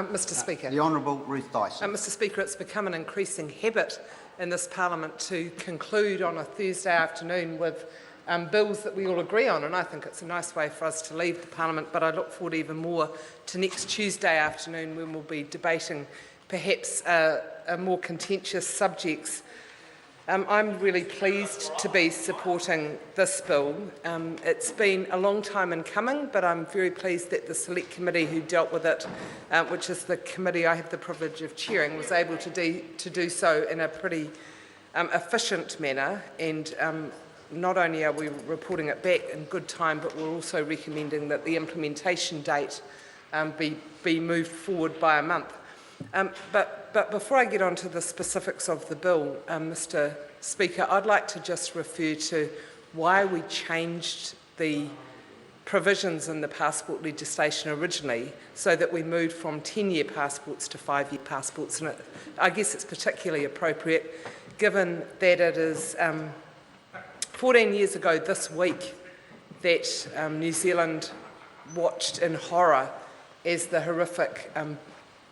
Mr Speaker. The Honourable Ruth Dyson. Mr Speaker, it's become an increasing habit in this Parliament to conclude on a Thursday afternoon with bills that we all agree on, and I think it's a nice way for us to leave the Parliament, but I look forward even more to next Tuesday afternoon when we'll be debating perhaps more contentious subjects. I'm really pleased to be supporting this bill. It's been a long time in coming, but I'm very pleased that the Select Committee who dealt with it, which is the committee I have the privilege of chairing, was able to do so in a pretty efficient manner. And not only are we reporting it back in good time, but we're also recommending that the implementation date be moved forward by a month. But before I get on to the specifics of the bill, Mr Speaker, I'd like to just refer to why we changed the provisions in the passport legislation originally so that we moved from 10-year passports to 5-year passports. And I guess it's particularly appropriate given that it is 14 years ago this week that New Zealand watched in horror as the horrific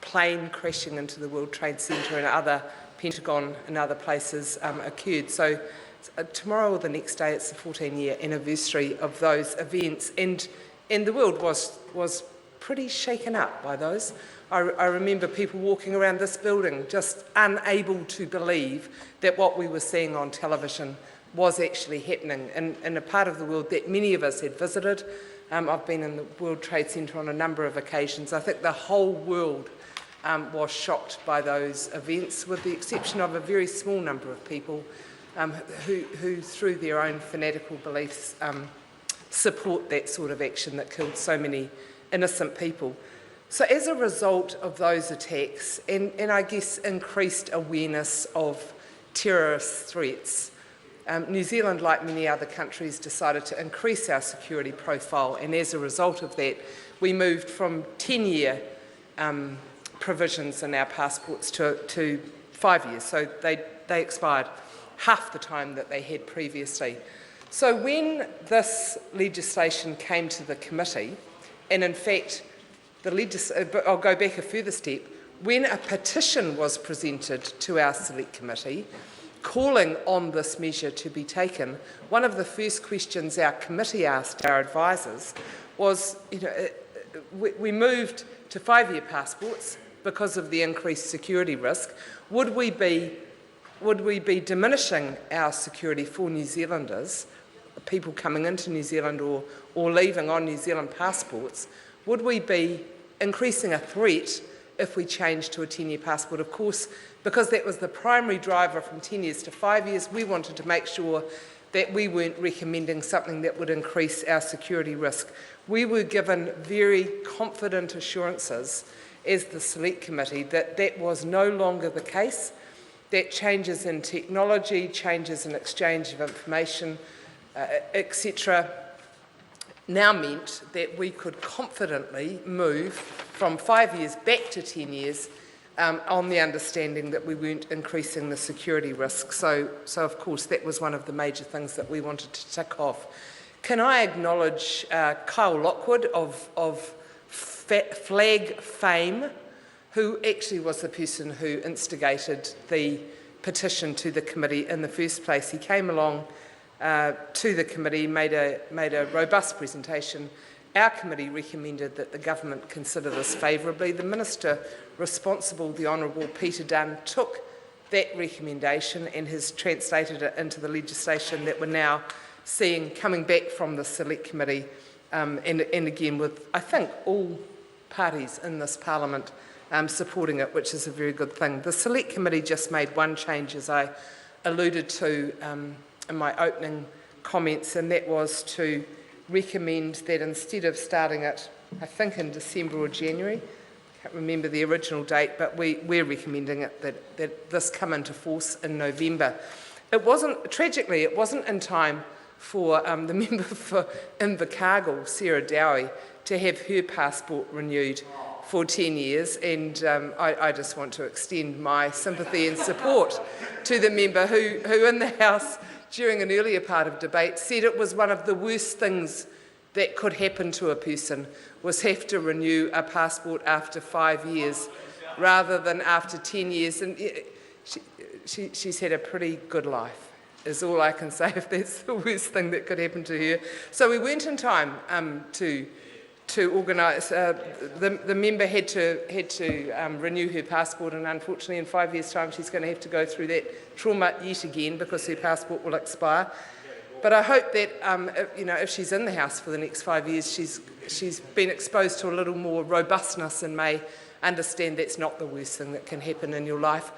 plane crashing into the World Trade Center and other Pentagon and other places occurred. So tomorrow or the next day, it's the 14-year anniversary of those events, and the world was pretty shaken up by those. I remember people walking around this building just unable to believe that what we were seeing on television was actually happening in a part of the world that many of us had visited. I've been in the World Trade Center on a number of occasions. I think the whole world was shocked by those events, with the exception of a very small number of people who through their own fanatical beliefs, support that sort of action that killed so many innocent people. So as a result of those attacks, and I guess increased awareness of terrorist threats, New Zealand, like many other countries, decided to increase our security profile, and as a result of that, we moved from 10-year provisions in our passports to 5 years. So they expired half the time that they had previously. So when this legislation came to the committee, and in fact, I'll go back a further step, when a petition was presented to our Select Committee calling on this measure to be taken, one of the first questions our committee asked our advisors was, we moved to 5-year passports because of the increased security risk. Would we be diminishing our security for New Zealanders, people coming into New Zealand or leaving on New Zealand passports? Would we be increasing a threat if we changed to a 10-year passport? Of course, because that was the primary driver from 10 years to 5 years, we wanted to make sure that we weren't recommending something that would increase our security risk. We were given very confident assurances as the Select Committee that that was no longer the case, that changes in technology, changes in exchange of information, etc., now meant that we could confidently move from 5 years back to 10 years on the understanding that we weren't increasing the security risk. So of course, that was one of the major things that we wanted to tick off. Can I acknowledge Kyle Lockwood of Flag fame, who actually was the person who instigated the petition to the committee in the first place. He came along to the committee, made a robust presentation. Our committee recommended that the government consider this favourably. The minister responsible, the Honourable Peter Dunn, took that recommendation and has translated it into the legislation that we're now seeing coming back from the Select Committee, and again with, I think, all parties in this Parliament supporting it, which is a very good thing. The Select Committee just made one change, as I alluded to in my opening comments, and that was to recommend that instead of starting it, I think in December or January, I can't remember the original date, but we're recommending it that this come into force in November. Tragically, it wasn't in time for the member for Invercargill, Sarah Dowie, to have her passport renewed for 10 years, and I just want to extend my sympathy and support to the member who in the House during an earlier part of debate said it was one of the worst things that could happen to a person was have to renew a passport after 5 years rather than after 10 years. And she's had a pretty good life, is all I can say, if that's the worst thing that could happen to her. So we weren't in time to organise. The member had to renew her passport, and unfortunately in 5 years' time she's going to have to go through that trauma yet again because her passport will expire. But I hope that if she's in the House for the next 5 years, she's been exposed to a little more robustness and may understand that's not the worst thing that can happen in your life.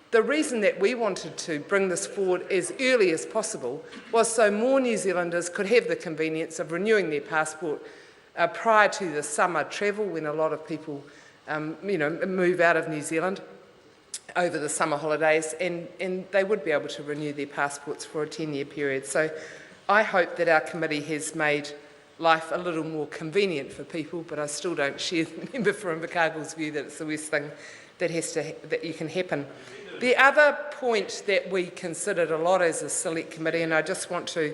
The reason that we wanted to bring this forward as early as possible was so more New Zealanders could have the convenience of renewing their passport prior to the summer travel, when a lot of people move out of New Zealand over the summer holidays, and they would be able to renew their passports for a 10-year period. So I hope that our committee has made life a little more convenient for people, but I still don't share the member for Invercargill's view that it's the worst thing that you can happen. The other point that we considered a lot as a select committee, and I just want to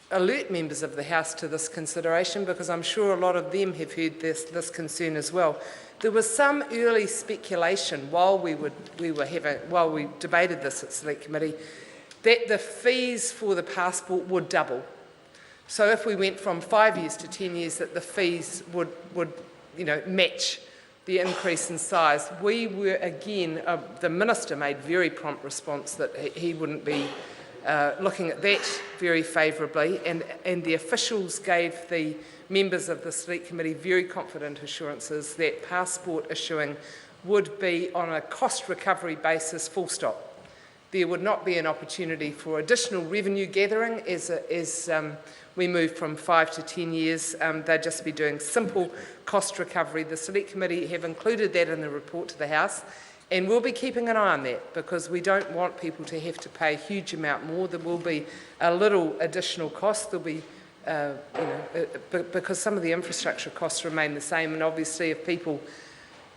alert members of the House to this consideration because I'm sure a lot of them have heard this concern as well. There was some early speculation while we debated this at select committee that the fees for the passport would double. So if we went from 5 years to 10 years, that the fees would match the increase in size. We were, again, the Minister made very prompt response that he wouldn't be looking at that very favourably, and the officials gave the members of the Select Committee very confident assurances that passport issuing would be on a cost recovery basis, full stop. There would not be an opportunity for additional revenue gathering as we move from 5 to 10 years. They'd just be doing simple cost recovery. The Select Committee have included that in the report to the House, and we'll be keeping an eye on that because we don't want people to have to pay a huge amount more. There will be a little additional cost. There'll be, because some of the infrastructure costs remain the same, and obviously if people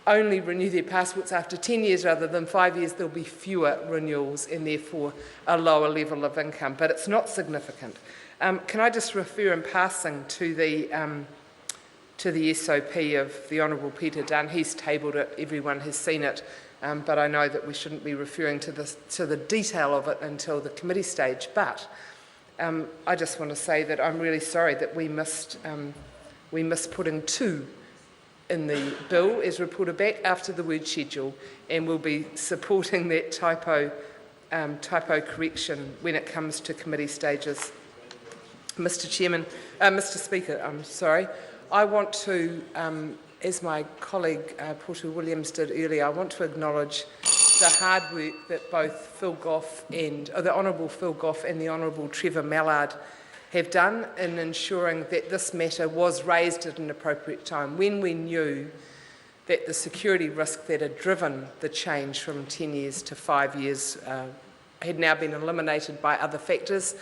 only renew their passports after 10 years rather than 5 years, there'll be fewer renewals and therefore a lower level of income, but it's not significant. Can I just refer in passing to the SOP of the Honourable Peter Dunn? He's tabled it, everyone has seen it, but I know that we shouldn't be referring to the detail of it until the committee stage. But I just want to say that I'm really sorry that we missed putting 2 in the bill as reported back after the word schedule, and we'll be supporting that typo correction when it comes to committee stages. Mr. Speaker, I'm sorry. I want to, as my colleague Porter Williams did earlier, I want to acknowledge the hard work that both Phil Goff and the Honourable Phil Goff and the Honourable Trevor Mallard have done in ensuring that this matter was raised at an appropriate time when we knew that the security risk that had driven the change from 10 years to 5 years had now been eliminated by other factors.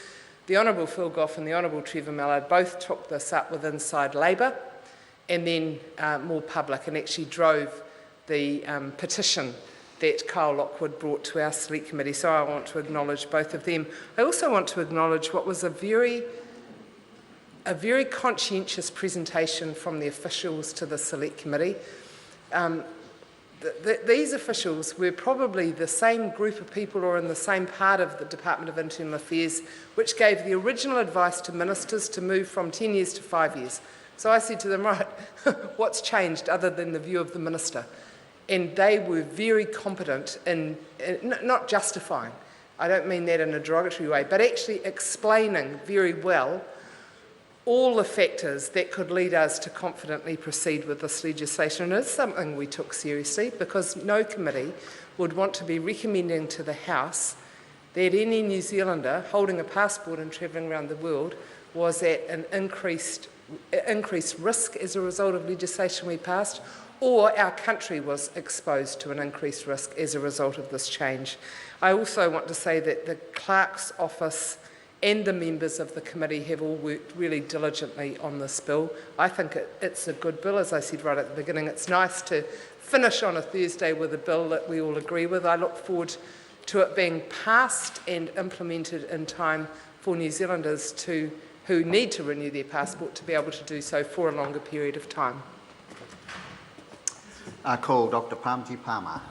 The Honourable Phil Goff and the Honourable Trevor Mallard both took this up with Inside Labour and then more public, and actually drove the petition that Kyle Lockwood brought to our Select Committee. So I want to acknowledge both of them. I also want to acknowledge what was a very conscientious presentation from the officials to the Select Committee. These officials were probably the same group of people or in the same part of the Department of Internal Affairs which gave the original advice to ministers to move from 10 years to 5 years. So I said to them, right, what's changed other than the view of the minister? And they were very competent in not justifying, I don't mean that in a derogatory way, but actually explaining very well all the factors that could lead us to confidently proceed with this legislation. And it's something we took seriously because no committee would want to be recommending to the House that any New Zealander holding a passport and travelling around the world was at an increased risk as a result of legislation we passed, or our country was exposed to an increased risk as a result of this change. I also want to say that the Clerk's Office and the members of the committee have all worked really diligently on this bill. I think it's a good bill, as I said right at the beginning. It's nice to finish on a Thursday with a bill that we all agree with. I look forward to it being passed and implemented in time for New Zealanders who need to renew their passport to be able to do so for a longer period of time. I call Dr. Parmji Parma.